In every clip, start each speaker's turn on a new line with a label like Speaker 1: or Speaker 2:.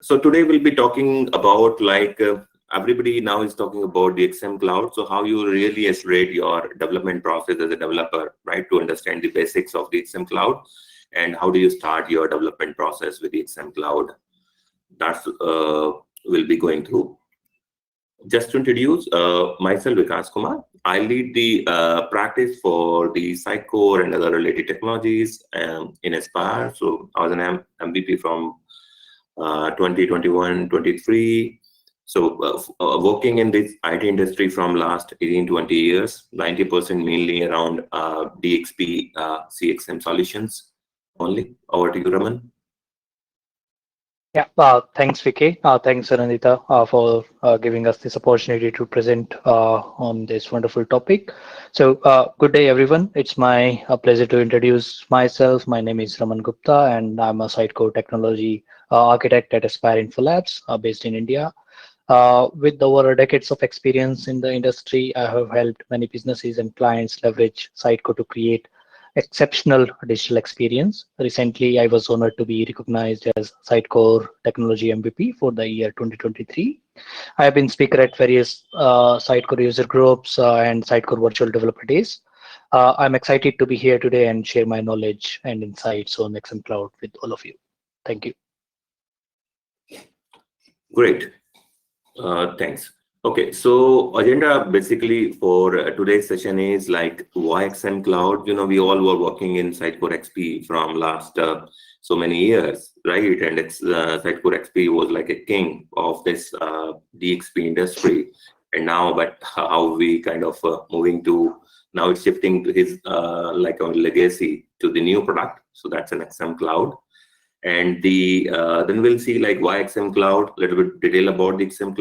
Speaker 1: So today we'll be talking about everybody now is talking about the XM Cloud. So how you really accelerate your development process as a developer, right? To understand the basics of the XM Cloud and how do you start your development process with the XM Cloud. That's we'll be going through. Just to introduce myself, Vikas Kumar. I lead the practice for the Sitecore and other related technologies in Aspire. So I was an MVP from 2021-23. So working in this IT industry from last 18-20 years, 90% mainly around DXP CXM solutions only. Over to you, Raman.
Speaker 2: Yeah, thanks, Vicky. Thanks, Anandita, for giving us this opportunity to present on this wonderful topic. So, good day, everyone. It's my pleasure to introduce myself. My name is Raman Gupta, and I'm a Sitecore technology architect at Aspire Infolabs, based in India. With over decades of experience in the industry, I have helped many businesses and clients leverage Sitecore to create exceptional digital experience. Recently, I was honored to be recognized as Sitecore Technology MVP for the year 2023. I have been speaker at various Sitecore user groups and Sitecore virtual developer days. I'm excited to be here today and share my knowledge and insights on XM Cloud with all of you. Thank you.
Speaker 1: Great. Thanks. Okay, so agenda basically for today's session is like why XM Cloud. You know, we all were working in Sitecore XP from last so many years, right? And it's Sitecore XP was like a king of this DXP industry. And now, but how we kind of moving to now it's shifting to his like our legacy to the new product. So that's an XM Cloud. And the then we'll see like why XM Cloud, a little bit detail about the XM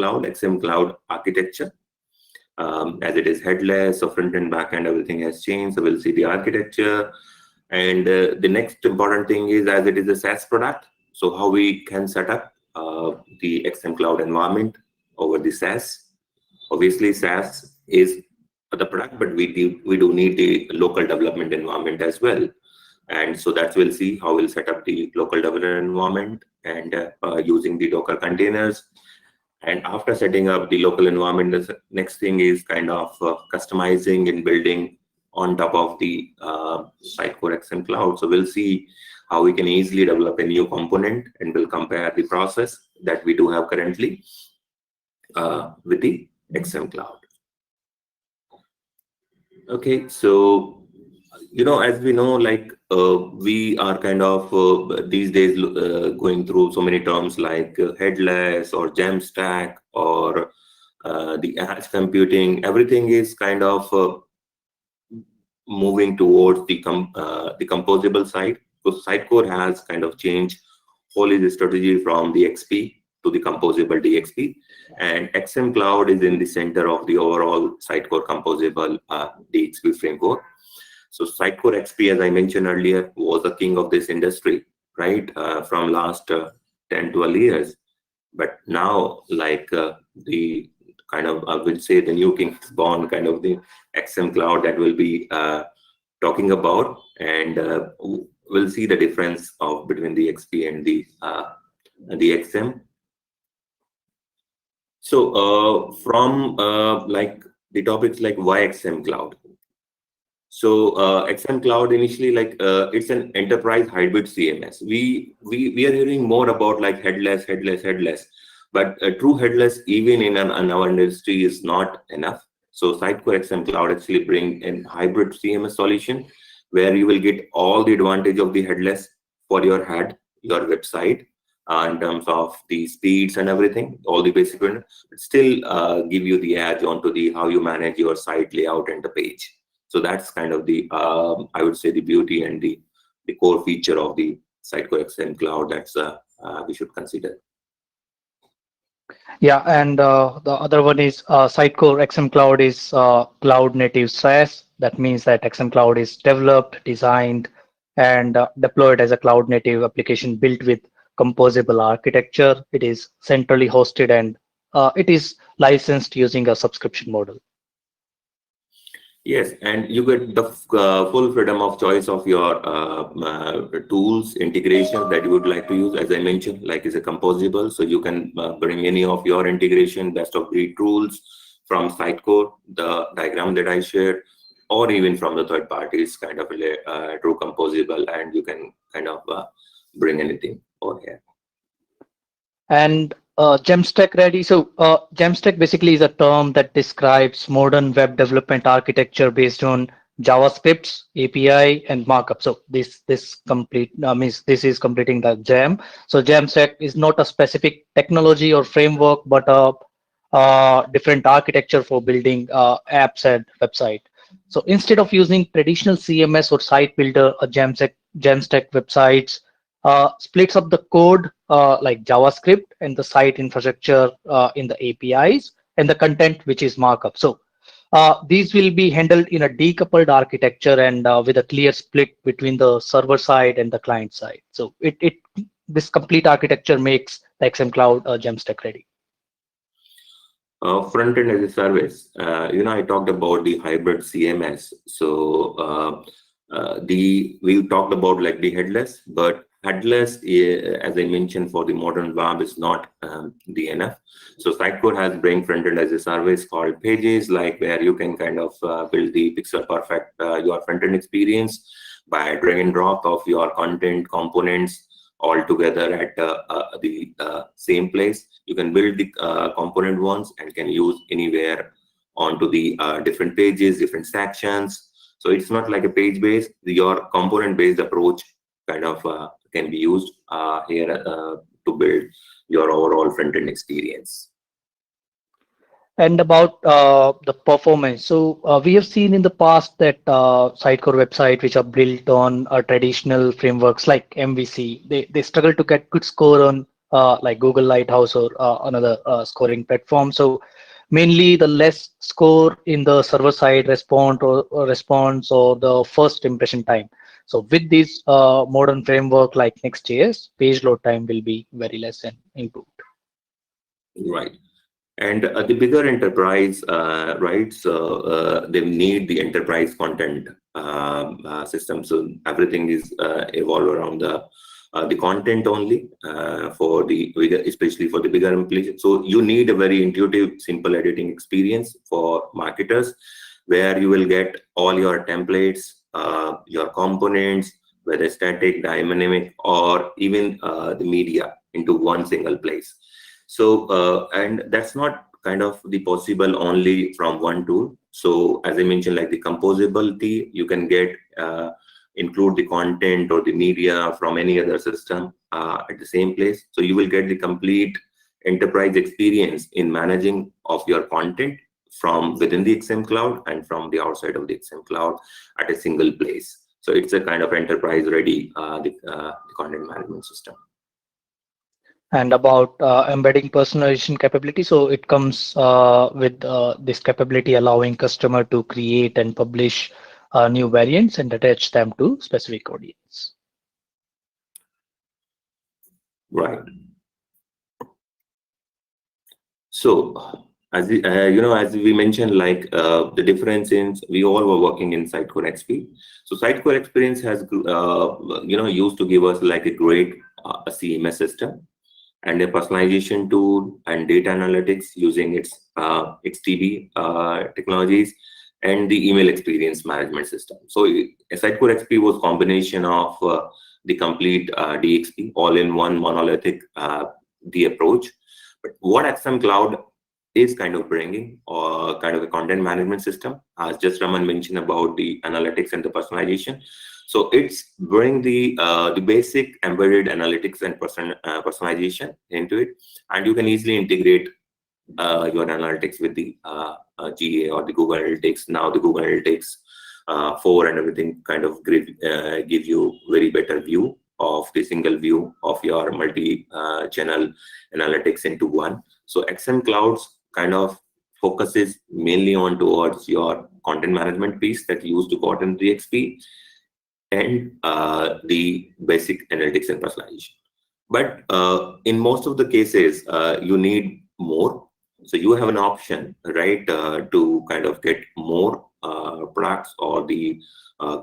Speaker 1: Cloud architecture, as it is headless, so front and back end, everything has changed. So we'll see the architecture. And the next important thing is as it is a SaaS product, so how we can set up the XM Cloud environment over the SaaS. Obviously, SaaS is the product, but we do need the local development environment as well. And so that we'll see how we'll set up the local development environment and using the Docker containers. And after setting up the local environment, the next thing is kind of customizing and building on top of the Sitecore XM Cloud. So we'll see how we can easily develop a new component, and we'll compare the process that we do have currently with the XM Cloud. Okay, so you know, as we know, like we are kind of these days going through so many terms like headless or Jamstack or the edge computing. Everything is kind of moving towards the composable side. So Sitecore has kind of changed wholly the strategy from the XP to the composable DXP, and XM Cloud is in the center of the overall Sitecore composable DXP framework. So Sitecore XP, as I mentioned earlier, was the king of this industry, right? From last 10, 12 years. But now, like the kind of, I would say the new king is born, kind of the XM Cloud that we'll be talking about. And we'll see the difference of between the XP and the XM. So from like the topics like why XM Cloud. So XM Cloud initially, like it's an enterprise hybrid CMS. We are hearing more about like headless, but true headless even in our industry is not enough. So Sitecore XM Cloud actually bring in hybrid CMS solution where you will get all the advantage of the headless for your your website in terms of the speeds and everything, all the basic, but still give you the edge onto the how you manage your site layout and the page. So that's kind of the, I would say, the beauty and the core feature of the Sitecore XM Cloud that's we should consider.
Speaker 2: Yeah, and the other one is Sitecore XM Cloud is cloud native SaaS. That means that XM Cloud is developed, designed, and deployed as a cloud native application built with composable architecture. It is centrally hosted and it is licensed using a subscription model.
Speaker 1: Yes, and you get the full freedom of choice of your tools, integration that you would like to use. As I mentioned, like is a composable, so you can bring any of your integration, best of breed tools from Sitecore, the diagram that I shared, or even from the third parties, kind of true composable, and you can kind of bring anything over here.
Speaker 2: And Gemstack ready. So Gemstack basically is a term that describes modern web development architecture based on JavaScripts, API, and markup. So this complete means this is completing the Gem. So Gemstack is not a specific technology or framework, but a different architecture for building apps and website. So instead of using traditional CMS or site builder, a Gemstack websites splits up the code like JavaScript and the site infrastructure in the APIs and the content which is markup. So these will be handled in a decoupled architecture and with a clear split between the server side and the client side. So this complete architecture makes the XM Cloud Gemstack ready.
Speaker 1: Front end as a service. I talked about the hybrid CMS. So we talked about like the headless, but headless, as I mentioned, for the modern web is not the enough. So Sitecore has bring front end as a service called Pages, like where you can kind of build the pixel perfect your front end experience by drag and drop of your content components all together at the same place. You can build the component ones and can use anywhere onto the different pages, different sections. So it's not like a page based. Your component based approach kind of can be used here to build your overall front end experience.
Speaker 2: And about the performance. So we have seen in the past that Sitecore website, which are built on traditional frameworks like MVC, they struggle to get good score on like Google Lighthouse or another scoring platform. So mainly the less score in the server side response or the first impression time. So with this modern framework like Next.js, page load time will be very less and improved.
Speaker 1: Right. And the bigger enterprise, right? So they need the enterprise content system. So everything is evolved around the content only for the bigger, especially for the bigger implementation. So you need a very intuitive, simple editing experience for marketers, where you will get all your templates, your components, whether static, dynamic, or even the media into one single place. So and that's not kind of the possible only from one tool. So as I mentioned, like the composability, you can get include the content or the media from any other system at the same place. So you will get the complete enterprise experience in managing of your content from within the XM Cloud and from the outside of the XM Cloud at a single place. So it's a kind of enterprise ready the content management system.
Speaker 2: And about embedding personalization capability. So it comes with this capability allowing customer to create and publish new variants and attach them to specific audience.
Speaker 1: Right. So as as we mentioned, like the difference is we all were working in Sitecore XP. So Sitecore experience has used to give us like a great CMS system and a personalization tool and data analytics using its XTB technologies and the email experience management system. So Sitecore XP was combination of the complete DXP all-in-one monolithic the approach. But what XM Cloud is kind of bringing, or kind of a content management system, as just Raman mentioned about the analytics and the personalization. So it's bring the basic embedded analytics and personalization into it, and you can easily integrate your analytics with the GA or the Google Analytics. Now the Google Analytics 4 and everything kind of give you very better view of the single view of your multi-channel analytics into one. So XM Clouds kind of focuses mainly on towards your content management piece that you used to got in the XP and the basic analytics and personalization. But in most of the cases, you need more. So you have an option, right, to kind of get more products or the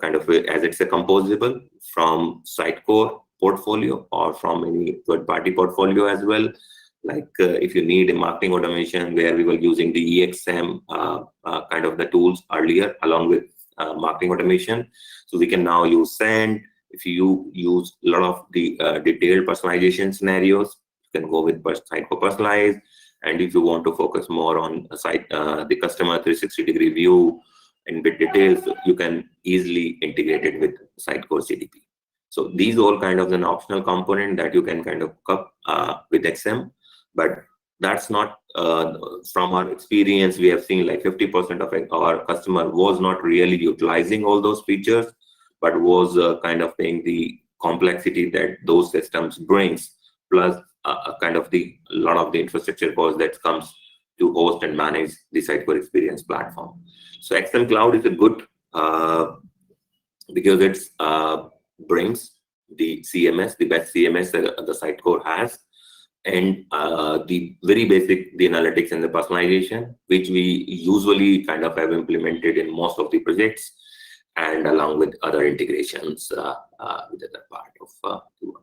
Speaker 1: kind of as it's a composable from Sitecore portfolio or from any third-party portfolio as well. Like if you need a marketing automation where we were using the EXM kind of the tools earlier along with marketing automation, so we can now use Send. If you use a lot of the detailed personalization scenarios, you can go with Sitecore Personalize. And if you want to focus more on the customer 360-degree view and with details, you can easily integrate it with Sitecore CDP. So these all kind of an optional component that you can kind of cup with XM, but that's not from our experience. We have seen like 50% of our customer was not really utilizing all those features, but was kind of paying the complexity that those systems brings, plus kind of a lot of the infrastructure cost that comes to host and manage the Sitecore Experience platform. So XM Cloud is a good because it brings the CMS, the best CMS that the Sitecore has, and the very basic, the analytics and the personalization, which we usually kind of have implemented in most of the projects, and along with other integrations with other part of the work.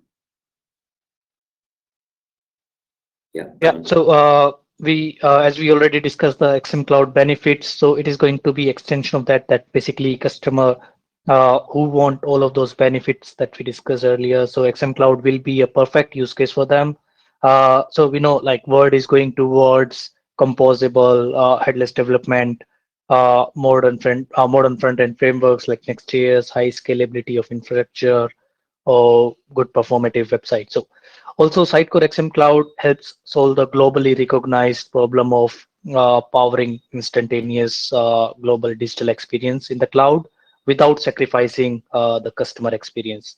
Speaker 2: Yeah. So we, as we already discussed the XM Cloud benefits, so it is going to be extension of that basically customer who want all of those benefits that we discussed earlier. So XM Cloud will be a perfect use case for them. So we know like Word is going towards composable, headless development, modern front-end frameworks like Next.js, high scalability of infrastructure, or good performative website. So also Sitecore XM Cloud helps solve the globally recognized problem of powering instantaneous global digital experience in the cloud without sacrificing the customer experience.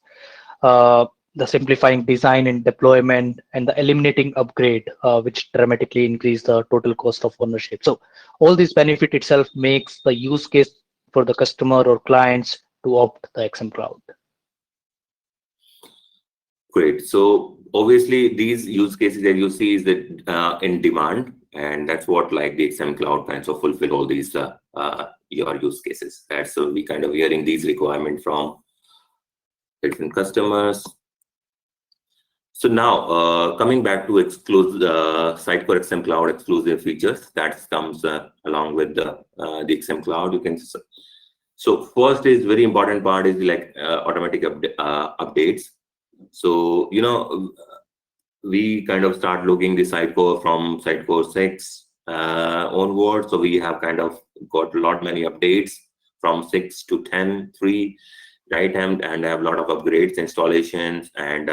Speaker 2: The simplifying design and deployment and the eliminating upgrade, which dramatically increase the total cost of ownership. So all this benefit itself makes the use case for the customer or clients to opt the XM Cloud.
Speaker 1: Great. So obviously these use cases that you see is that in demand, and that's what like the XM Cloud kinds of fulfill all these your use cases. That's so we kind of hearing these requirements from different customers. So now coming back to exclusive Sitecore XM Cloud exclusive features that comes along with the XM Cloud. You can so first is very important part is like automatic updates. So we kind of start looking the Sitecore from Sitecore 6 onward. So we have kind of got many updates from 6 to 10, 3. Right, and have a lot of upgrades, installations, and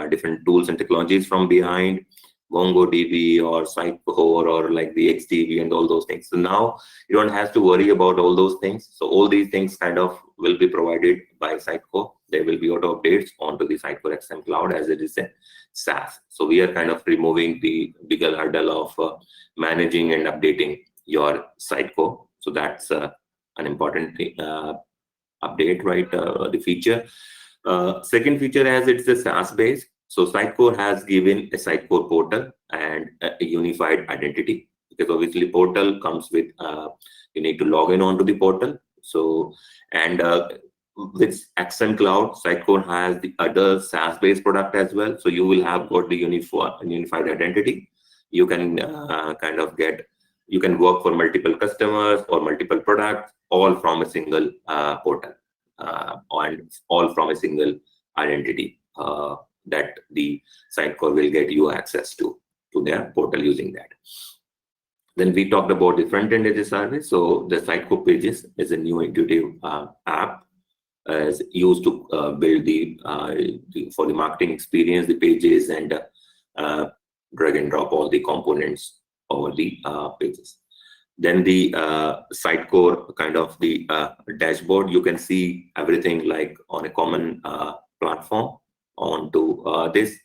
Speaker 1: different tools and technologies from behind MongoDB or Sitecore or like the XDB and all those things. So now you don't have to worry about all those things. So all these things kind of will be provided by Sitecore. There will be auto updates onto the Sitecore XM Cloud as it is a SaaS. So we are kind of removing the bigger hurdle of managing and updating your Sitecore. So that's an important thing. Update, right? The feature. Second feature as it's a SaaS base. So Sitecore has given a Sitecore portal and a unified identity, because obviously portal comes with you need to log in onto the portal. So and with XM Cloud, Sitecore has the other SaaS based product as well. So you will have got the unified identity. You can kind of you can work for multiple customers or multiple products, all from a single portal and all from a single identity that the Sitecore will get you access to their portal using that. Then we talked about the front-end as a service. So the Sitecore Pages is a new intuitive app is used to build for the marketing experience, the pages, and drag and drop all the components over the pages. Then the Sitecore kind of the dashboard, you can see everything like on a common platform onto this.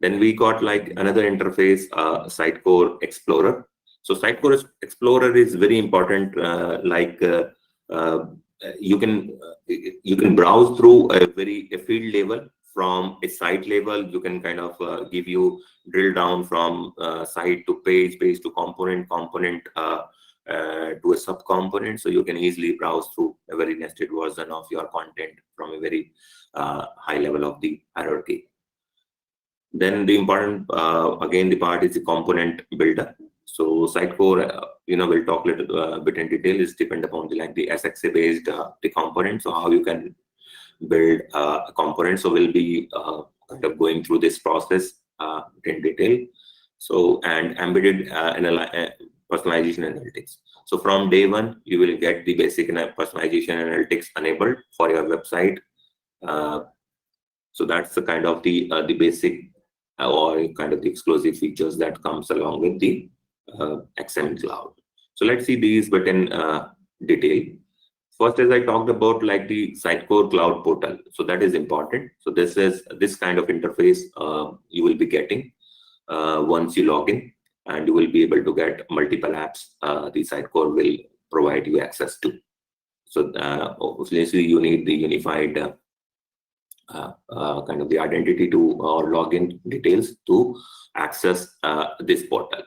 Speaker 1: Then we got like another interface, Sitecore Explorer. So Sitecore Explorer is very important. You can browse through a field level. From a site level, you can kind of drill down from site to page to component to a sub-component, so you can easily browse through a very nested version of your content from a very high level of the hierarchy. Then the important, again, the part is the component builder. So Sitecore, we'll talk a little bit in detail, is depend upon the SXA based the component. So how you can build a component. So we'll be kind of going through this process in detail. So, and embedded personalization analytics. So from day one, you will get the basic personalization analytics enabled for your website. So that's the kind of the basic or kind of the exclusive features that comes along with the XM Cloud. So let's see these but in detail. First, as I talked about, like the Sitecore Cloud Portal. So that is important. So this is this kind of interface you will be getting once you log in, and you will be able to get multiple apps the Sitecore will provide you access to. So obviously you need the unified kind of the identity to or login details to access this portal.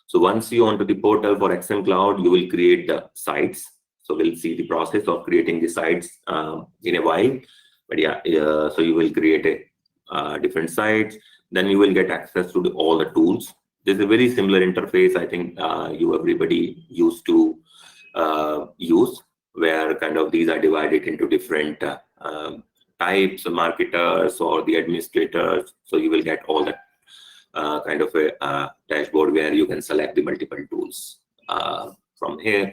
Speaker 1: So once you onto the portal for XM Cloud, you will create the sites. So we'll see the process of creating the sites in a while. But yeah, so you will create a different sites. Then you will get access to all the tools. This is a very similar interface, I think everybody used to use, where kind of these are divided into different types of marketers or the administrators. So you will get all that kind of a dashboard where you can select the multiple tools from here.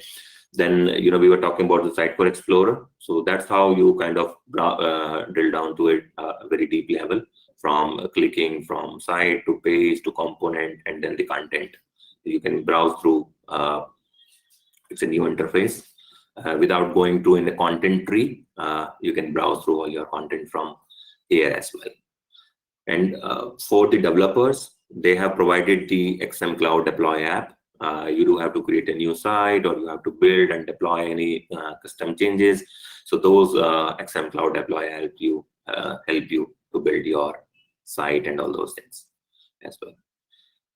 Speaker 1: Then we were talking about the Sitecore Explorer. So that's how you kind of drill down to it a very deep level, from clicking from site to page to component and then the content. You can browse through. It's a new interface. Without going to in the content tree, you can browse through all your content from here as well. And for the developers, they have provided the XM Cloud Deploy app. You do have to create a new site, or you have to build and deploy any custom changes. So those XM Cloud Deploy help you to build your site and all those things as well.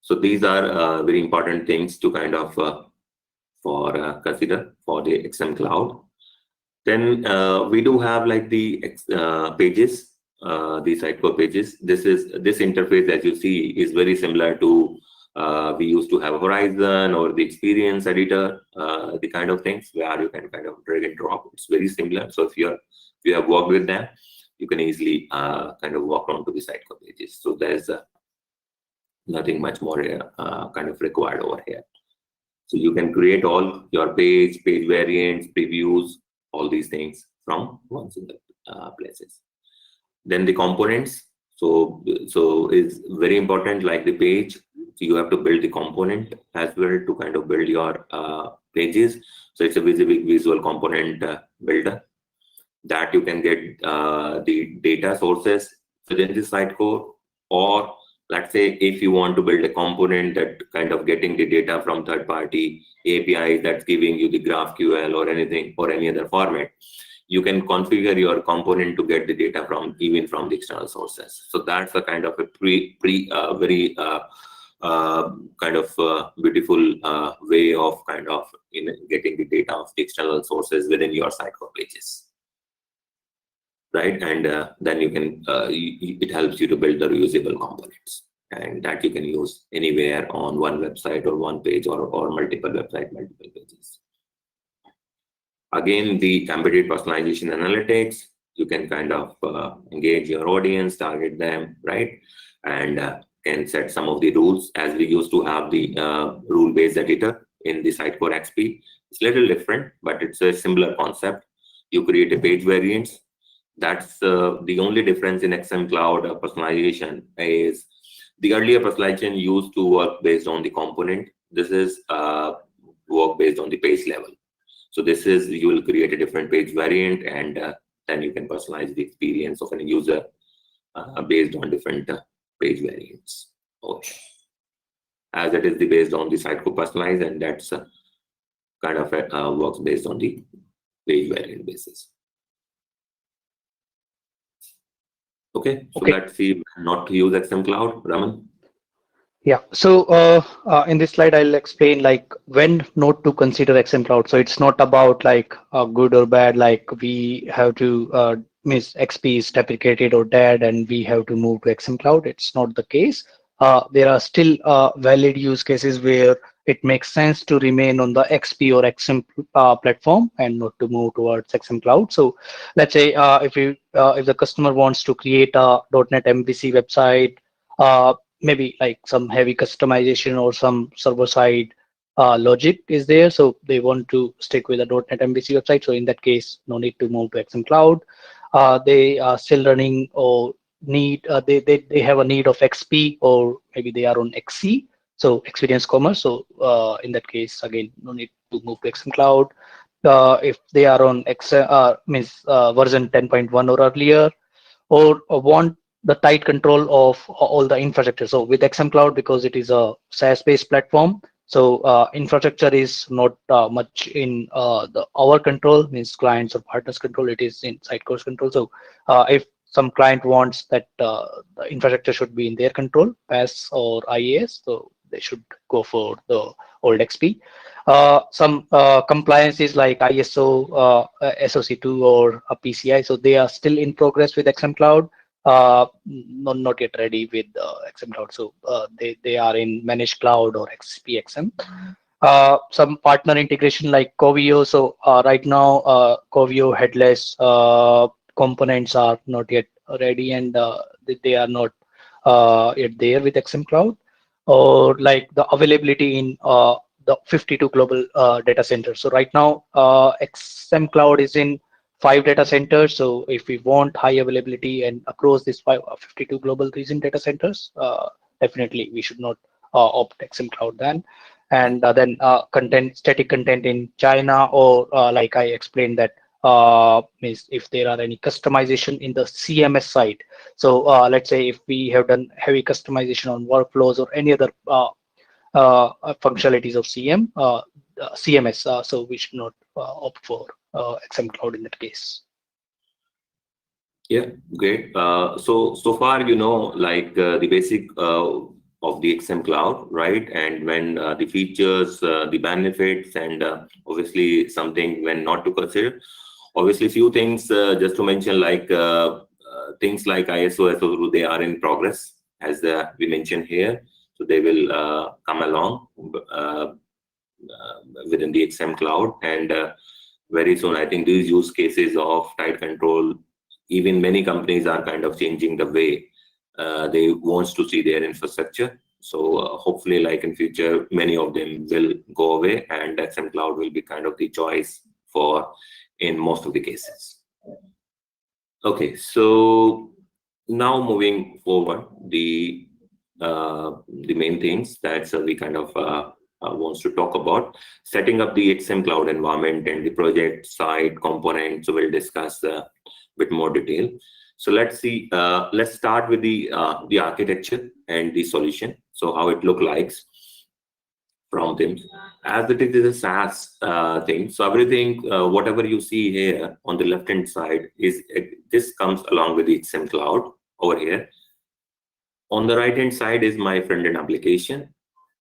Speaker 1: So these are very important things to kind of consider for the XM Cloud. Then we do have like the pages, the Sitecore pages. This interface, as you see, is very similar to we used to have Horizon or the Experience Editor, the kind of things where you can kind of drag and drop. It's very similar. So if you have worked with them, you can easily kind of walk onto the Sitecore pages. So there's nothing much more kind of required over here. So you can create all your page variants, previews, all these things from one single places. Then the components. So is very important, like the page. So you have to build the component as well to kind of build your pages. So it's a visual component builder that you can get the data sources within the Sitecore, or let's say if you want to build a component that kind of getting the data from third-party APIs that's giving you the GraphQL or anything or any other format, you can configure your component to get the data from even from the external sources. So that's a kind of a very kind of beautiful way of kind of getting the data of the external sources within your Sitecore pages, right? And then you can it helps you to build the reusable components, and that you can use anywhere on one website or one page or multiple website, multiple pages. Again, the embedded personalization analytics, you can kind of engage your audience, target them, right? And can set some of the rules, as we used to have the rule-based editor in the Sitecore XP. It's a little different, but it's a similar concept. You create a page variants. That's the only difference in XM Cloud personalization is the earlier personalization used to work based on the component. This is work based on the page level. So this is, you will create a different page variant, and then you can personalize the experience of a user based on different page variants. Okay. As it is based on the Sitecore personalize, and that's kind of works based on the page variant basis. Okay, so let's see not to use XM Cloud, Raman.
Speaker 2: Yeah. So in this slide, I'll explain like when not to consider XM Cloud. So it's not about like good or bad, like we have to miss XP is deprecated or dead and we have to move to XM Cloud. It's not the case. There are still valid use cases where it makes sense to remain on the XP or XM platform and not to move towards XM Cloud. So let's say if the customer wants to create a .NET MVC website, maybe like some heavy customization or some server side logic is there. So they want to stick with the .NET MVC website. So in that case, no need to move to XM Cloud. They are still running or they have a need of XP or maybe they are on XC. So experience commerce. So in that case, again, no need to move to XM Cloud. If they are on version 10.1 or earlier, or want the tight control of all the infrastructure. So with XM Cloud, because it is a SaaS-based platform, so infrastructure is not much in our control, means clients or partners control. It is in Sitecore's control. So if some client wants that the infrastructure should be in their control, PaaS or IaaS, so they should go for the old XP. Some compliances like ISO, SOC2 or PCI, so they are still in progress with XM Cloud, not yet ready with XM Cloud. So they are in managed cloud or XPXM. Some partner integration like Covio. So right now, Covio headless components are not yet ready, and they are not yet there with XM Cloud, or like the availability in the 52 global data centers. So right now, XM Cloud is in 5 data centers. So if we want high availability and across these 52 global region data centers, definitely we should not opt XM Cloud then. And then static content in China, or like I explained that means if there are any customization in the CMS side. So let's say if we have done heavy customization on workflows or any other functionalities of CMS, so we should not opt for XM Cloud in that case.
Speaker 1: Yeah, great. So far, like the basic of the XM Cloud, right? And when the features, the benefits, and obviously something when not to consider. Obviously, few things just to mention, like things like ISO, SO, they are in progress, as we mentioned here. So they will come along within the XM Cloud, and very soon, I think these use cases of tight control, even many companies are kind of changing the way they wants to see their infrastructure. So hopefully, like in future, many of them will go away, and XM Cloud will be kind of the choice for in most of the cases. Okay, so now moving forward, the main things that we kind of wants to talk about, setting up the XM Cloud environment and the project side components. So we'll discuss a bit more detail. So let's see. Let's start with the architecture and the solution. So how it look like from them, as it is a SaaS thing. So everything, whatever you see here on the left hand side, is this comes along with the XM Cloud over here. On the right hand side is my front end application,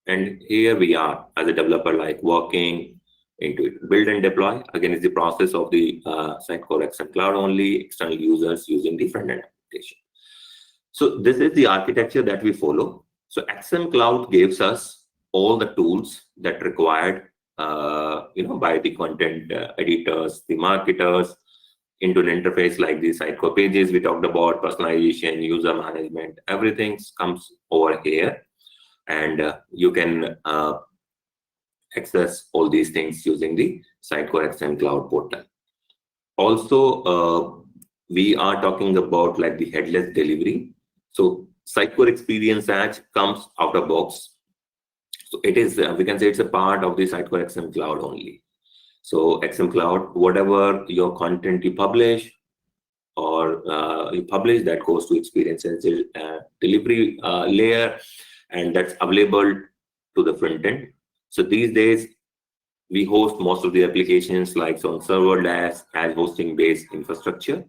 Speaker 1: and here we are as a developer, like working into it. Build and deploy again is the process of the Sitecore XM Cloud only. External users using the front end application. So this is the architecture that we follow. So XM Cloud gives us all the tools that required, by the content editors, the marketers, into an interface like the Sitecore pages we talked about, personalization, user management, everything comes over here, and you can access all these things using the Sitecore XM Cloud portal. Also, we are talking about like the headless delivery. So Sitecore Experience Edge comes out of box. So it is, we can say it's a part of the Sitecore XM Cloud only. So XM Cloud, whatever your content you publish or that goes to experience and delivery layer, and that's available to the front end. So these days, we host most of the applications like on serverless and hosting based infrastructure.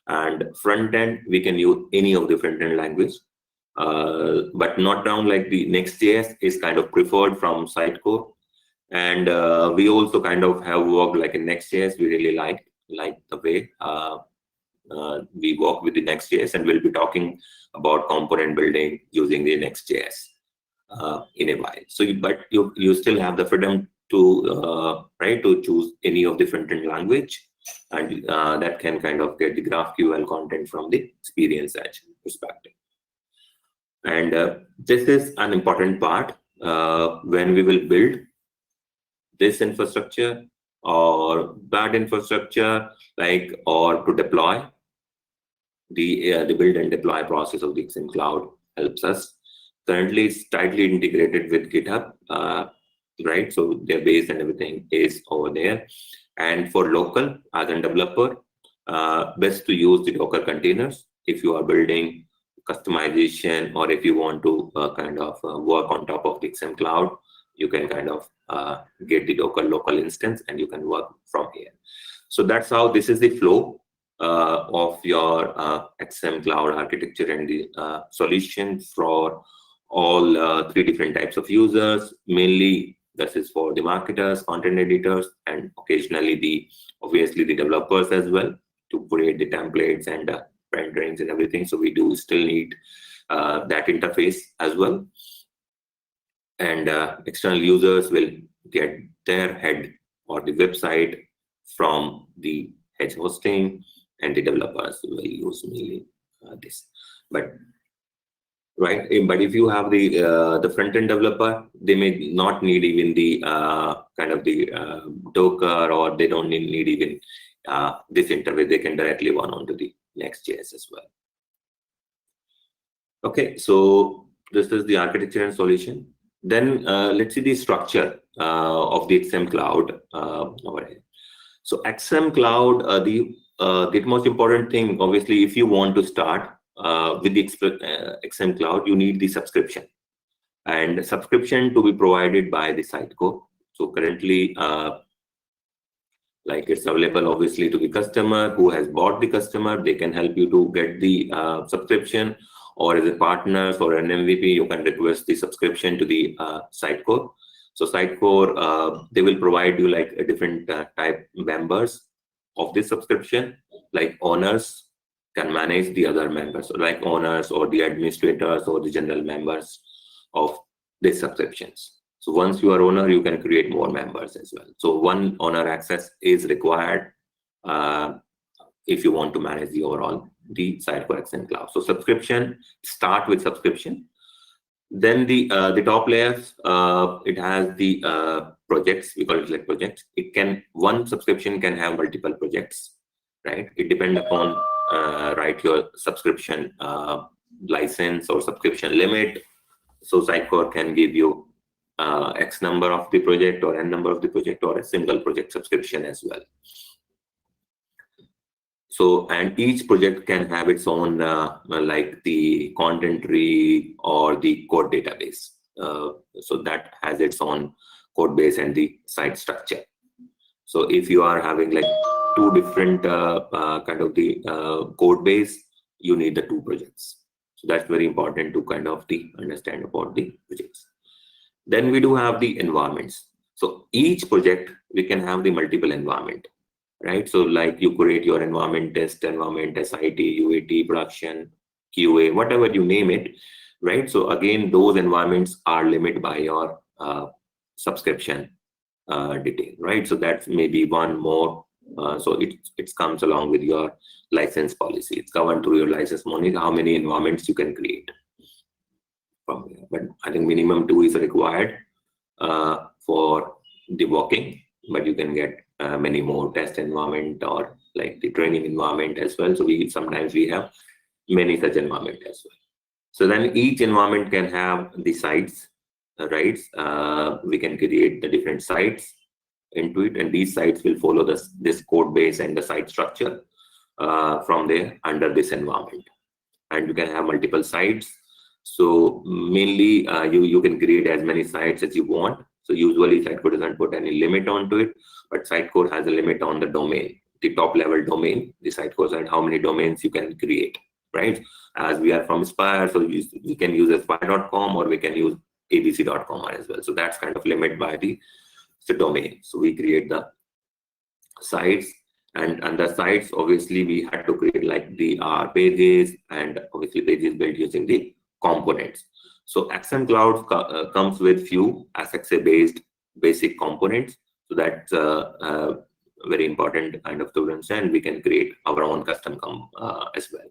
Speaker 1: And front end, we can use any of the front end language. but not down like the Next.js is kind of preferred from Sitecore. And we also kind of have worked like in Next.js. We really like the way we work with the Next.js, and we'll be talking about component building using the Next.js in a while. So, but you still have the freedom to to choose any of the front-end language, and that can kind of get the GraphQL content from the experience edge perspective. And this is an important part when we will build this infrastructure or that infrastructure, or to deploy. The build and deploy process of the XM Cloud helps us. Currently, it's tightly integrated with GitHub, right? So their base and everything is over there. And for local, as a developer, best to use the Docker containers if you are building customization, or if you want to work on top of the XM Cloud. You can kind of get the Docker local instance, and you can work from here. So that's how this is the flow of your XM Cloud architecture and the solution for all 3 different types of users. Mainly, this is for the marketers, content editors, and occasionally obviously the developers as well, to create the templates and renderings and everything. So we do still need that interface as well. And external users will get their head or the website from the edge hosting, and the developers will use mainly this. But if you have the front-end developer, they may not need even the Docker, or they don't need even this interface. They can directly run onto the Next.js as well. Okay, so this is the architecture and solution. Then let's see the structure of the XM Cloud over here. So XM Cloud, the most important thing, obviously, if you want to start with the XM Cloud, you need the subscription, and subscription to be provided by the Sitecore. So currently, it's available obviously to the customer who has bought the customer. They can help you to get the subscription, or as a partner for an MVP, you can request the subscription to the Sitecore. So Sitecore, they will provide you a different type members of this subscription. Like owners can manage the other members, so like owners or the administrators or the general members of these subscriptions. So once you are owner, you can create more members as well. So one owner access is required if you want to manage the overall the Sitecore XM Cloud. So subscription, start with subscription. Then the top layers, it has the projects. We call it like projects. One subscription can have multiple projects, right? It depends upon your subscription license or subscription limit. So Sitecore can give you X number of the project, or N number of the project, or a single project subscription as well. So, and each project can have its own like the content tree or the code database. So that has its own code base and the site structure. So if you are having like 2 different kind of the code base, you need the 2 projects. So that's very important to kind of understand about the projects. Then we do have the environments. So each project, we can have the multiple environment, right? So like you create your environment, test environment, SIT, UAT, production, QA, whatever you name it, right? So again, those environments are limited by your subscription detail, right? So that's maybe one more. So it comes along with your license policy. It's governed through your license money, how many environments you can create from there. But I think minimum 2 is required for the working, but you can get many more test environment or like the training environment as well. So sometimes we have many such environment as well. So then each environment can have the sites, right? We can create the different sites into it, and these sites will follow this code base and the site structure from there under this environment. And you can have multiple sites. So mainly you can create as many sites as you want. So usually Sitecore doesn't put any limit onto it, but Sitecore has a limit on the domain, the top level domain. The Sitecore said how many domains you can create. right? As we are from Aspire, so we can use aspire.com or we can use abc.com as well. So that's kind of limited by the domain. So we create the sites, and under sites, obviously we had to create like the pages, and obviously pages built using the components. So Action Cloud comes with few SXA based basic components. So that's very important kind of to understand. We can create our own custom as well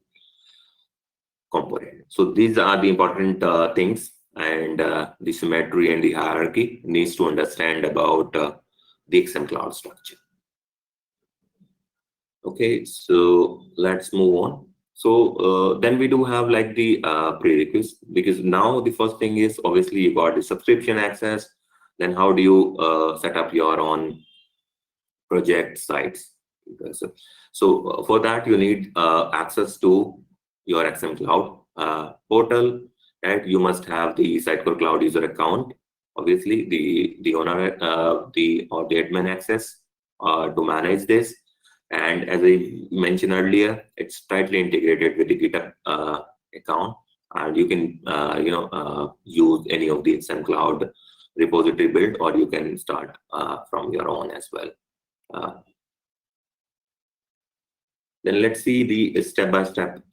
Speaker 1: component. So these are the important things, and the symmetry and the hierarchy needs to understand about the Action Cloud structure. Okay, so let's move on. So then we do have like the prerequisites, because now the first thing is obviously you got the subscription access. Then how do you set up your own project sites? So for that you need access to your Action Cloud portal, and you must have the Sitecore Cloud user account. Obviously the owner or the admin access to manage this. And as I mentioned earlier, it's tightly integrated with the GitHub account, and you can use any of the Action Cloud repository build, or you can start from your own as well. Then let's see the step-by-step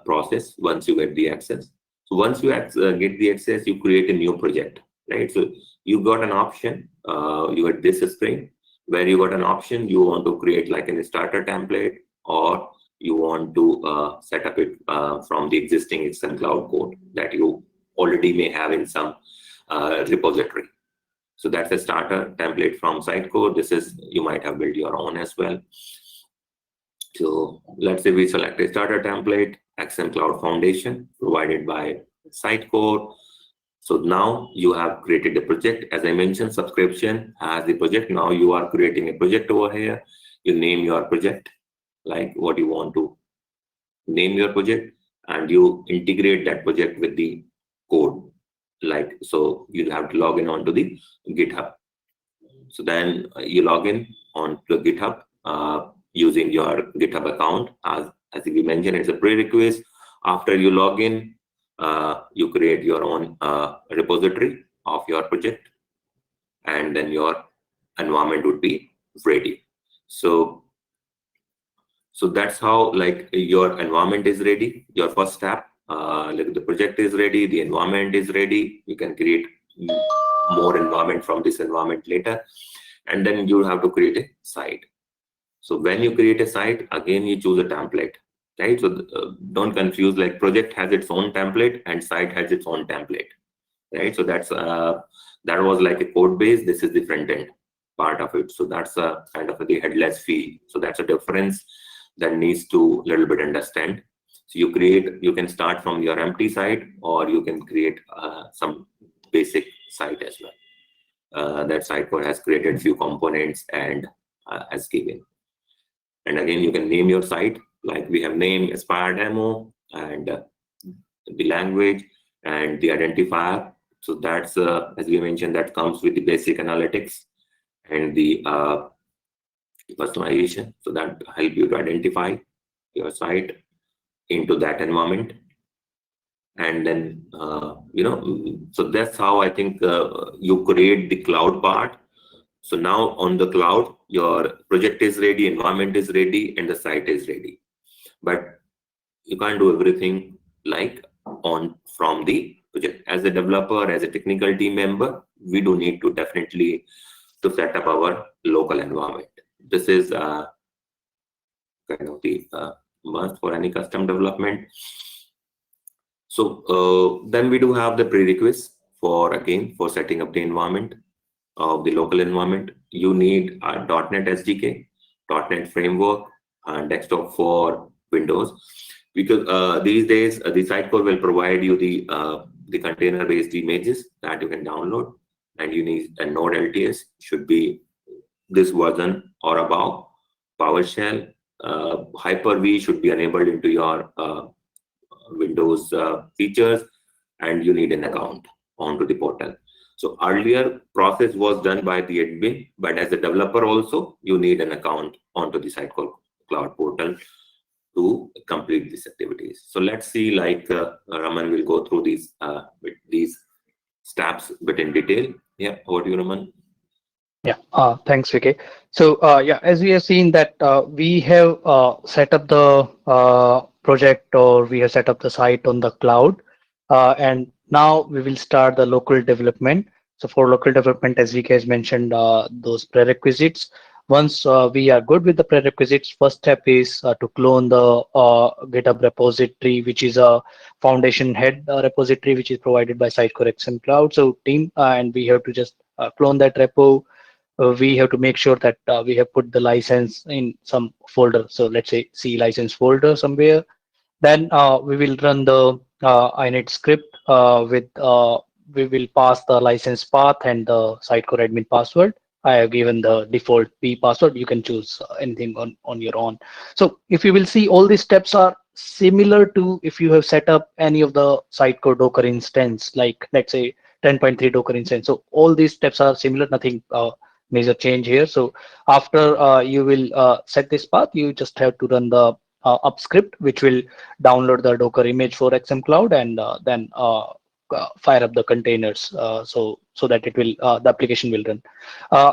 Speaker 1: process once you get the access. So once you get the access, you create a new project, right? So you got an option, you got this screen, where you got an option, you want to create like a starter template, or you want to set up it from the existing Action Cloud code that you already may have in some repository. So that's a starter template from Sitecore. This is, you might have built your own as well. So let's say we select a starter template, Action Cloud Foundation provided by Sitecore. So now you have created a project. As I mentioned, subscription has the project. Now you are creating a project over here. You name your project, like what you want to name your project, and you integrate that project with the code. Like, so you have to log in onto the GitHub. So then you log in onto GitHub using your GitHub account. As we mentioned, it's a prerequisite. After you log in, you create your own repository of your project, and then your environment would be ready. So that's how like your environment is ready. Your first step, like the project is ready, the environment is ready. You can create more environment from this environment later, and then you have to create a site. So when you create a site, again you choose a template, right? So don't confuse, like project has its own template and site has its own template, right? So that's that was like a code base. This is the front end part of it. So that's a kind of the headless fee. So that's a difference that needs to little bit understand. So you can start from your empty site, or you can create some basic site as well. That Sitecore has created few components and has given. And again, you can name your site, like we have named Aspire Demo, and the language and the identifier. So that's, as we mentioned, that comes with the basic analytics and the personalization. So that help you to identify your site into that environment. And then, so that's how I think you create the cloud part. So now on the cloud, your project is ready, environment is ready, and the site is ready. But you can't do everything like from the project. As a developer, as a technical team member, we do need to definitely to set up our local environment. This is kind of the must for any custom development. So then we do have the prerequisites for setting up the environment of the local environment. You need a .NET SDK, .NET framework, and desktop for Windows, because these days the Sitecore will provide you the container-based images that you can download, and you need a Node LTS, should be this version or above. PowerShell, Hyper-V should be enabled into your Windows features, and you need an account onto the portal. So earlier process was done by the admin, but as a developer also, you need an account onto the Sitecore Cloud portal to complete these activities. So let's see, like Raman will go through these steps bit in detail. Yeah, over to you, Raman.
Speaker 2: Yeah, thanks, Vicky. So, yeah, as we have seen that we have set up the project, or we have set up the site on the cloud, and now we will start the local development. So for local development, as Vicky has mentioned, those prerequisites. Once we are good with the prerequisites, first step is to clone the GitHub repository, which is a foundation head repository, which is provided by Sitecore XM Cloud. So team, and we have to just clone that repo. We have to make sure that we have put the license in some folder. So let's say C license folder somewhere. Then we will run the init script we will pass the license path and the Sitecore admin password. I have given the default P password. You can choose anything on your own. So if you will see, all these steps are similar to if you have set up any of the Sitecore Docker instance, like let's say 10.3 Docker instance. So all these steps are similar, nothing major change here. So after you will set this path, you just have to run the up script, which will download the Docker image for XM Cloud, and then fire up the containers, so that it will the application will run.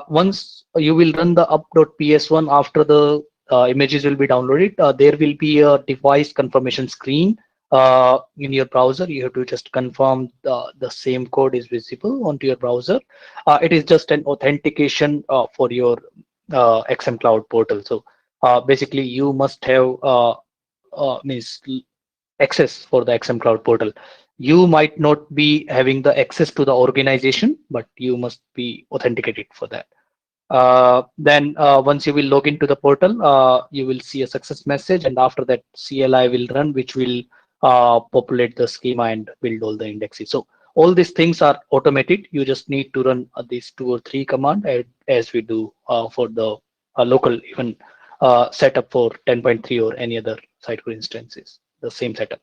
Speaker 2: Once you will run the up.ps1, after the images will be downloaded, there will be a device confirmation screen in your browser. You have to just confirm the same code is visible onto your browser. It is just an authentication for your XM Cloud portal. So basically, you must have means access for the XM Cloud portal. You might not be having the access to the organization, but you must be authenticated for that. Then once you will log into the portal, you will see a success message, and after that CLI will run, which will populate the schema and build all the indexes. So all these things are automated. You just need to run these 2 or 3 commands, as we do for the local even setup for 10.3 or any other Sitecore instances, the same setup.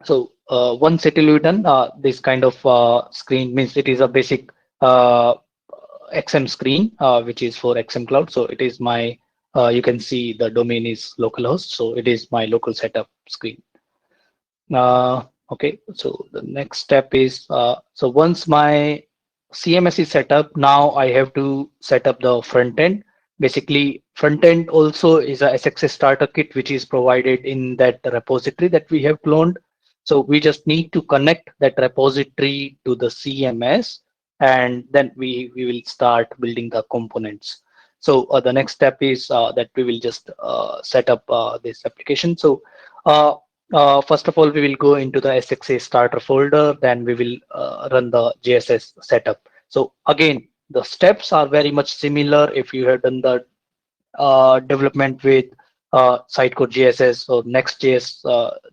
Speaker 2: So once it will be done, this kind of screen means it is a basic XM screen, which is for XM Cloud. So it is my, you can see the domain is localhost. So it is my local setup screen. Okay, so the next step is, so once my CMS is set up, now I have to set up the front end. Basically, front end also is a SXS starter kit, which is provided in that repository that we have cloned. So we just need to connect that repository to the CMS, and then we will start building the components. So the next step is that we will just set up this application. So first of all, we will go into the SXA starter folder, then we will run the JSS setup. So again, the steps are very much similar if you have done the development with Sitecore JSS or Next.js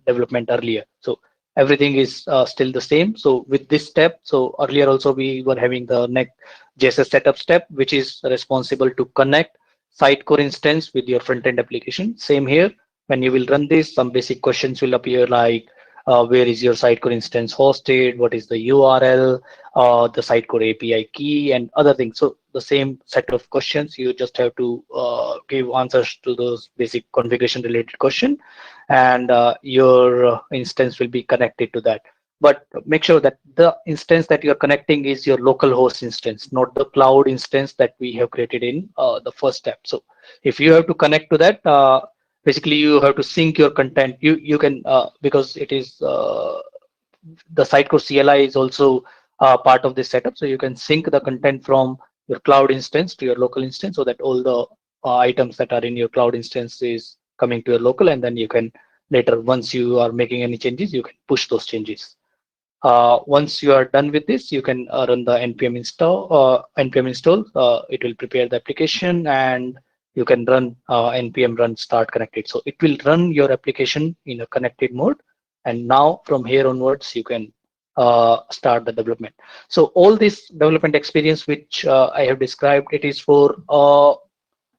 Speaker 2: development earlier. So everything is still the same. So with this step, so earlier also we were having the Next.js setup step, which is responsible to connect Sitecore instance with your front-end application. Same here. When you will run this, some basic questions will appear like where is your Sitecore instance hosted, what is the URL, the Sitecore API key, and other things. So the same set of questions, you just have to give answers to those basic configuration related question, and your instance will be connected to that. But make sure that the instance that you're connecting is your local host instance, not the cloud instance that we have created in the first step. So if you have to connect to that, basically you have to sync your content. You can because it is the Sitecore CLI is also part of this setup, so you can sync the content from your cloud instance to your local instance, so that all the items that are in your cloud instance is coming to your local, and then you can later, once you are making any changes, you can push those changes. Once you are done with this, you can run the npm install. It will prepare the application, and you can run npm run start connected. So it will run your application in a connected mode, and now from here onwards, you can start the development. So all this development experience which I have described, it is for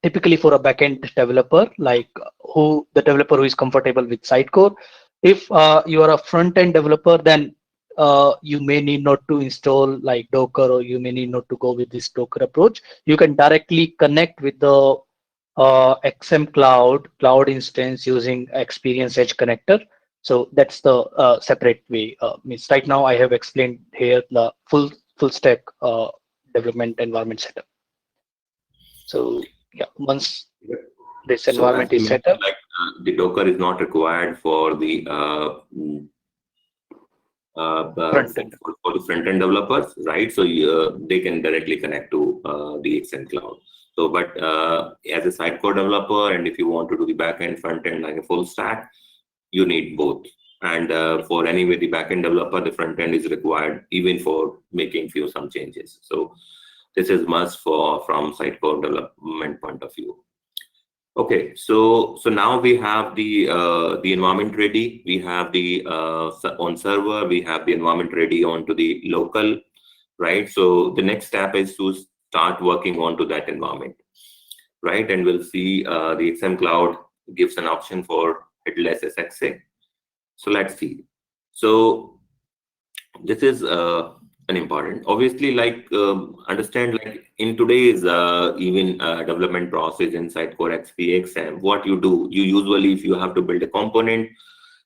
Speaker 2: typically for a backend developer, like the developer who is comfortable with Sitecore. If you are a front-end developer, then you may need not to install like Docker, or you may need not to go with this Docker approach. You can directly connect with the XM cloud instance using Experience Edge connector. So that's the separate way. Means right now I have explained here the full stack development environment setup. So yeah, once this
Speaker 1: So as
Speaker 2: environment
Speaker 1: we
Speaker 2: is set
Speaker 1: mentioned,
Speaker 2: up,
Speaker 1: like the Docker is not required for the
Speaker 2: front end.
Speaker 1: for the front end developers, right? So they can directly connect to the XM Cloud. So, but as a Sitecore developer, and if you want to do the back end, front end, like a full stack, you need both. And for anyway, the back end developer, the front end is required even for making some changes. So this is must for from Sitecore development point of view. Okay, so now we have the environment ready. We have the on server. We have the environment ready onto the local, right? So the next step is to start working onto that environment, right? And we'll see the XM Cloud gives an option for headless SXA. So let's see. So this is an important, obviously, like understand, like in today's even development process inside Core XM, what you do, you usually, if you have to build a component,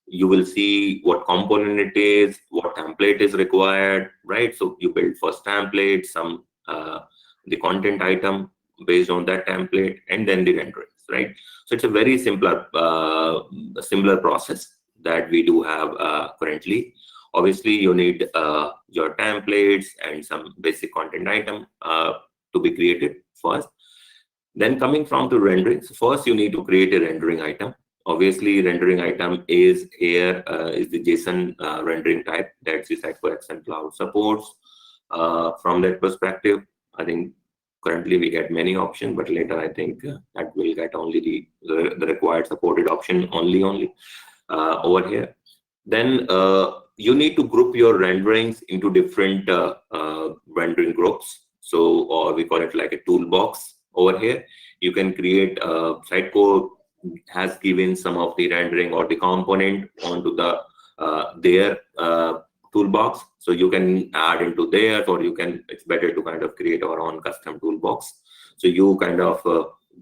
Speaker 1: you will see what component it is, what template is required, right? So you build first template, some the content item based on that template, and then the renderings, right? So it's a very similar process that we do have currently. Obviously, you need your templates and some basic content item to be created first. Then coming from the renderings, first you need to create a rendering item. Obviously, rendering item is here is the JSON rendering type that the Sitecore XM Cloud supports. From that perspective, I think currently we get many options, but later I think that will get only the required supported option only over here. Then you need to group your renderings into different rendering groups. So, or we call it like a toolbox over here. You can create Sitecore has given some of the rendering or the component onto the their toolbox. So you can add into there, or you can, it's better to kind of create our own custom toolbox. So you kind of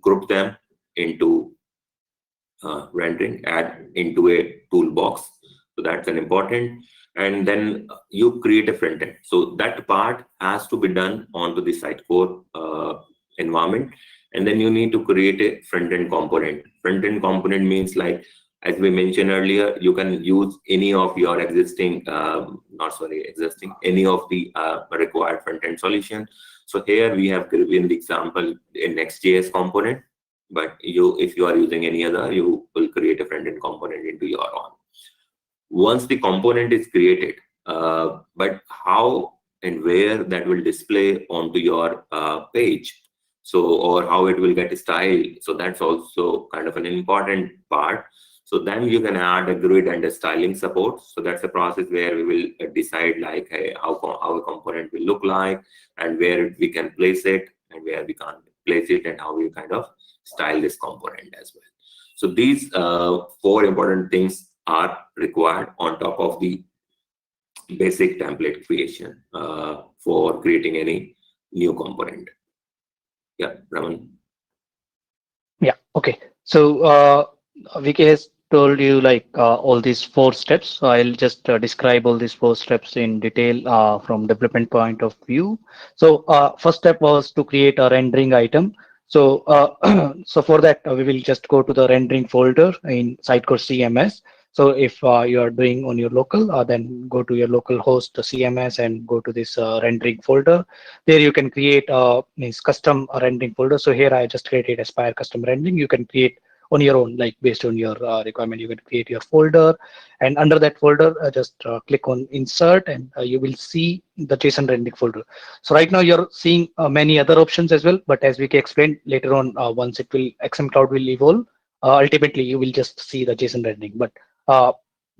Speaker 1: group them into rendering, add into a toolbox. So that's an important. And then you create a front end. So that part has to be done onto the Sitecore environment. And then you need to create a front end component. Front end component means, like, as we mentioned earlier, you can use any of your existing, any of the required front end solution. So here we have given the example in Next.js component, but if you are using any other, you will create a front end component into your own. Once the component is created, but how and where that will display onto your page, so, or how it will get styled, so that's also kind of an important part. So then you can add a grid and a styling support. So that's a process where we will decide, like, hey, how a component will look like, and where we can place it and where we can't place it, and how we kind of style this component as well. So these 4 important things are required on top of the basic template creation for creating any new component. Yeah, Raman.
Speaker 2: Yeah. Okay. So Vicky has told you like all these 4 steps. So I'll just describe all these 4 steps in detail from development point of view. So first step was to create a rendering item. So so for that we will just go to the rendering folder in Sitecore CMS. So if you are doing on your local, then go to your local host CMS and go to this rendering folder. There you can create means custom rendering folder. So here I just created Aspire custom rendering. You can create on your own, like based on your requirement. You can create your folder, and under that folder, just click on insert, and you will see the JSON rendering folder. So right now you're seeing many other options as well, but as we explained later on, once it will XM Cloud will evolve, ultimately you will just see the JSON rendering. But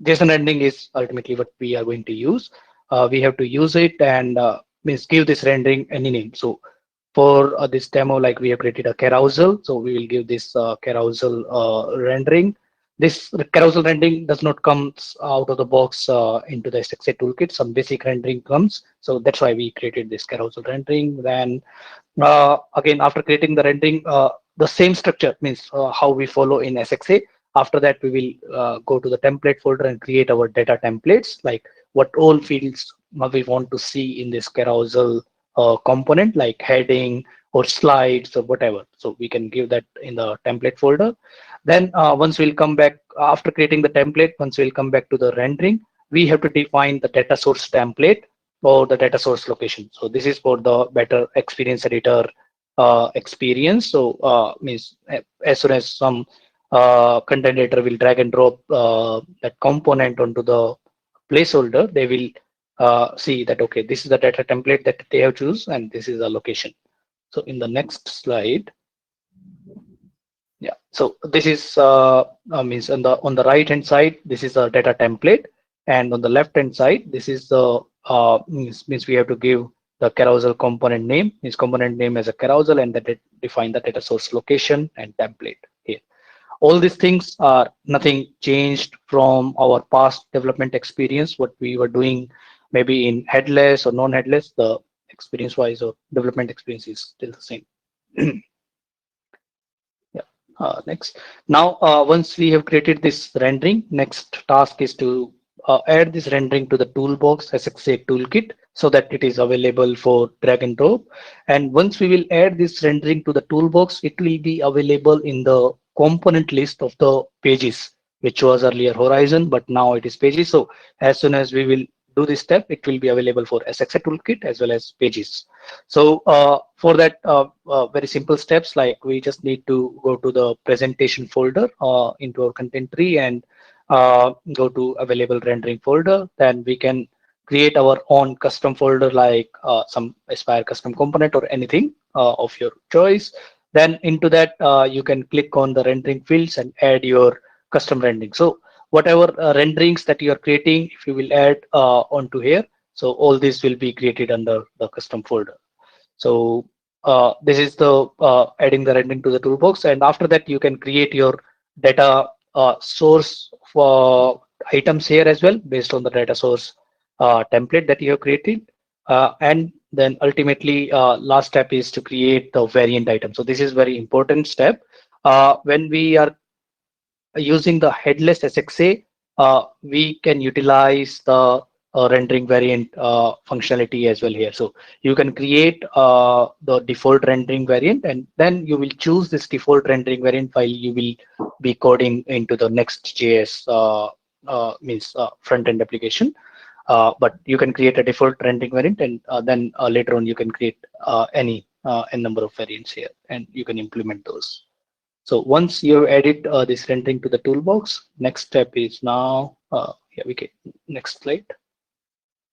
Speaker 2: JSON rendering is ultimately what we are going to use. We have to use it and means give this rendering any name. So for this demo, like we have created a carousel, so we will give this carousel rendering. This carousel rendering does not come out of the box into the SXA toolkit. Some basic rendering comes. So that's why we created this carousel rendering. Then again, after creating the rendering, the same structure means how we follow in SXA. After that, we will go to the template folder and create our data templates, like what all fields we want to see in this carousel component, like heading or slides or whatever. So we can give that in the template folder. Then once we'll come back after creating the template, once we'll come back to the rendering, we have to define the data source template or the data source location. So this is for the better experience editor experience. So means as soon as some content editor will drag and drop that component onto the placeholder, they will see that, okay, this is the data template that they have choose and this is the location. So in the next slide, yeah, so this is means on the right hand side, this is a data template, and on the left hand side, this is the means we have to give the carousel component name, means component name as a carousel, and that it define the data source location and template here. All these things are nothing changed from our past development experience, what we were doing maybe in headless or non-headless. The experience wise or development experience is still the same. Next. Now, once we have created this rendering, next task is to add this rendering to the Toolbox SXA toolkit so that it is available for drag and drop. And once we will add this rendering to the Toolbox, it will be available in the component list of the pages, which was earlier horizon, but now it is pages. So as soon as we will do this step, it will be available for SXA toolkit as well as pages. So for that, very simple steps, like we just need to go to the presentation folder into our content tree and go to available rendering folder. Then we can create our own custom folder, like some Aspire custom component or anything of your choice. Then into that, you can click on the rendering fields and add your custom rendering. So whatever renderings that you are creating, if you will add onto here, so all this will be created under the custom folder. So this is the adding the rendering to the toolbox, and after that you can create your data source for items here as well based on the data source template that you have created, and then ultimately last step is to create the variant item. So this is very important step when we are using the headless SXA. We can utilize the rendering variant functionality as well here. So you can create the default rendering variant, and then you will choose this default rendering variant file you will be coding into the Next.js means front-end application. But you can create a default rendering variant, and then later on you can create any n number of variants here, and you can implement those. So once you edit this rendering to the toolbox, next step is now, yeah, we can, next slide.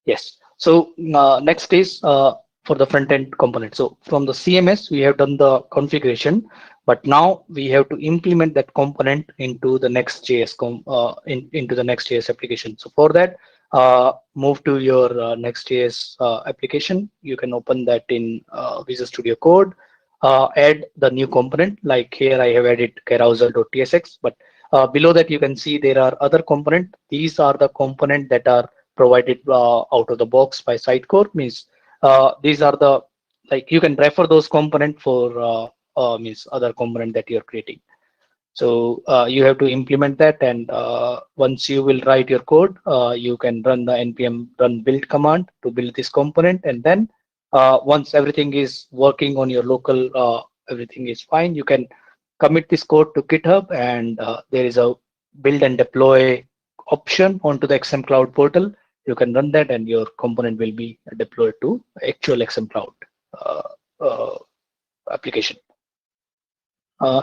Speaker 2: Yes. So next is for the front end component. So from the CMS, we have done the configuration, but now we have to implement that component into the Next.js into the Next.js application. So for that, move to your Next.js application. You can open that in Visual Studio Code. Add the new component, like here I have added carousel.tsx, but below that you can see there are other components. These are the components that are provided out of the box by Sitecore. Means these are the, like, you can refer those components for means other component that you're creating. So you have to implement that, and once you will write your code, you can run the npm run build command to build this component, and then once everything is working on your local, everything is fine, you can commit this code to GitHub, and there is a build and deploy option onto the XM Cloud portal. You can run that, and your component will be deployed to actual XM Cloud application.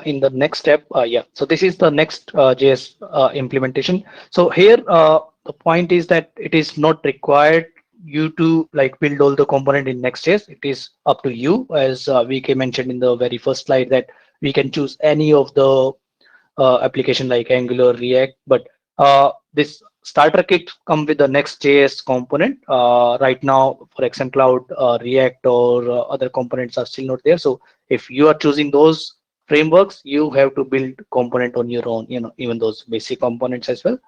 Speaker 2: In the next step, yeah, so this is the next JS implementation. So here the point is that it is not required you to like build all the component in Next.js. It is up to you, as VK mentioned in the very first slide, that we can choose any of the application like Angular, React, but this starter kit come with the Next.js component. Right now for XM Cloud, React or other components are still not there. So if you are choosing those frameworks, you have to build component on your own, even those basic components as well.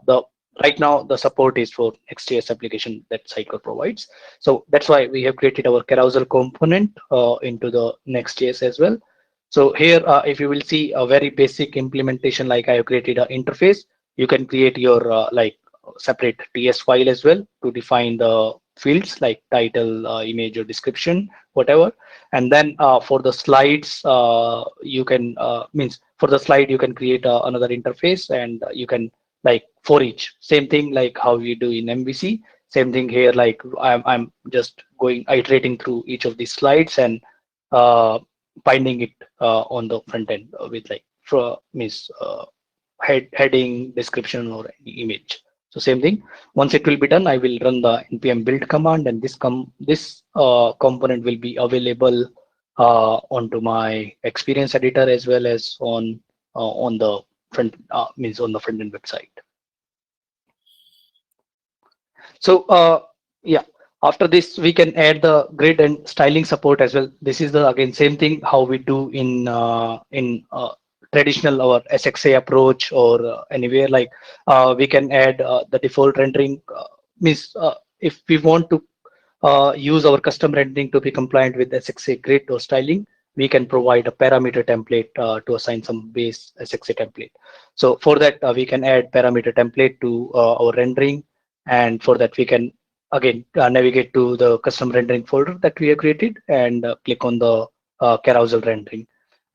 Speaker 2: The Right now the support is for XJS application that Sitecore provides. So that's why we have created our carousel component into the Next.js as well. So here, if you will see a very basic implementation, like I have created an interface, you can create your like separate TS file as well to define the fields like title, image, or description, whatever. And then for the slides, you can means for the slide you can create another interface, and you can like for each same thing like how we do in MVC. Same thing here, like I'm just going iterating through each of these slides and binding it on the front end with like means heading, description, or any image. So same thing. Once it will be done, I will run the npm build command, and this component will be available onto my experience editor as well as on the means on the front end website. So yeah, after this we can add the grid and styling support as well. This is the again same thing how we do in traditional our SXA approach, or anywhere like we can add the default rendering. Means if we want to use our custom rendering to be compliant with SXA grid or styling, we can provide a parameter template to assign some base SXA template. So for that, we can add parameter template to our rendering, and for that we can again navigate to the custom rendering folder that we have created and click on the carousel rendering.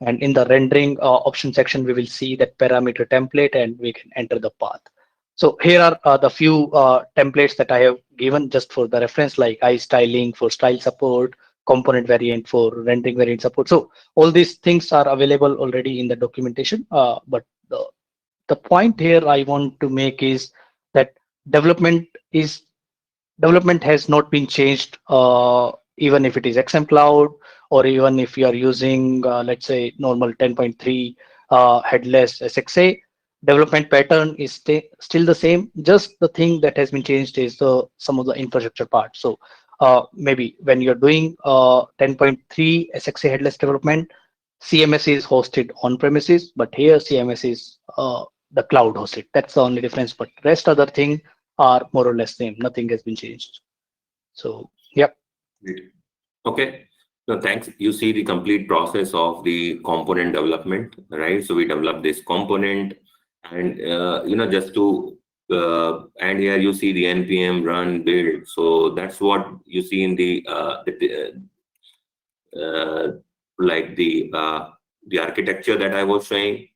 Speaker 2: And in the rendering option section, we will see that parameter template, and we can enter the path. So here are the few templates that I have given just for the reference, like styling for style support, component variant for rendering variant support. So all these things are available already in the documentation. But the point here I want to make is that development has not been changed, even if it is XM Cloud, or even if you are using, let's say, normal 10.3 headless SXA. Development pattern is still the same. Just the thing that has been changed is some of the infrastructure part. So maybe when you're doing 10.3 SXA headless development, CMS is hosted on premises, but here CMS is the cloud hosted. That's the only difference. But rest other thing are more or less same. Nothing has been changed. So yep.
Speaker 1: Okay. So thanks. You see the complete process of the component development, right? So we develop this component, and just to and here you see the npm run build. So that's what you see in the like the architecture that I was showing.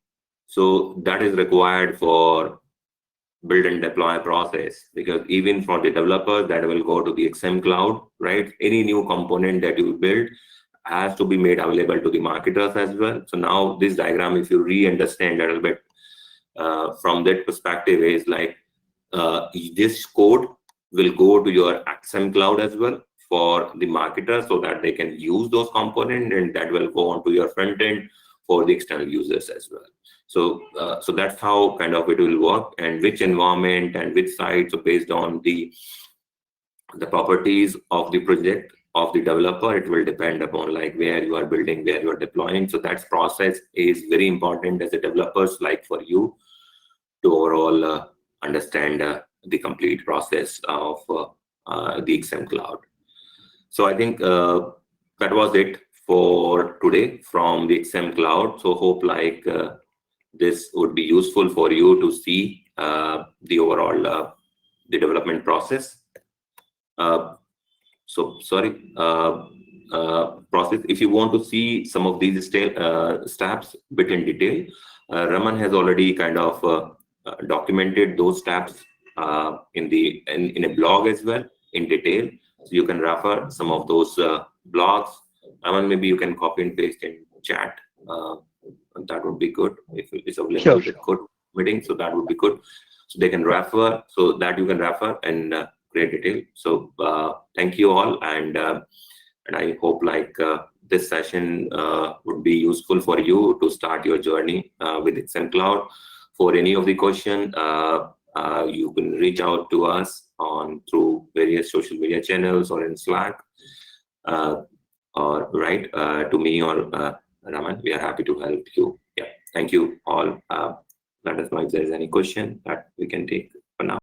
Speaker 1: So that is required for build and deploy process, because even for the developers that will go to the XM Cloud, right? Any new component that you build has to be made available to the marketers as well. So now this diagram, if you re-understand a little bit from that perspective, is like this code will go to your XM Cloud as well for the marketers, so that they can use those components, and that will go onto your front end for the external users as well. So so that's how kind of it will work, and which environment and which site. So based on the properties of the project of the developer, it will depend upon like where you are building, where you are deploying. So that process is very important as a developers, like for you to overall understand the complete process of the XM Cloud. So I think that was it for today from the XM Cloud. So hope like this would be useful for you to see the overall the development process. So sorry, process. If you want to see some of these steps bit in detail, Raman has already kind of documented those steps in a blog as well in detail. So you can refer some of those blogs. Raman, maybe you can copy and paste in chat. That would be good if it's available with code meeting. So that would be good. So they can refer, so that you can refer in great detail. So thank you all, and I hope like this session would be useful for you to start your journey with XM Cloud. For any of the question, you can reach out to us through various social media channels or in Slack, or write to me or Raman, we are happy to help you. Yeah, thank you all. Let us know if there is any question that we can take for now.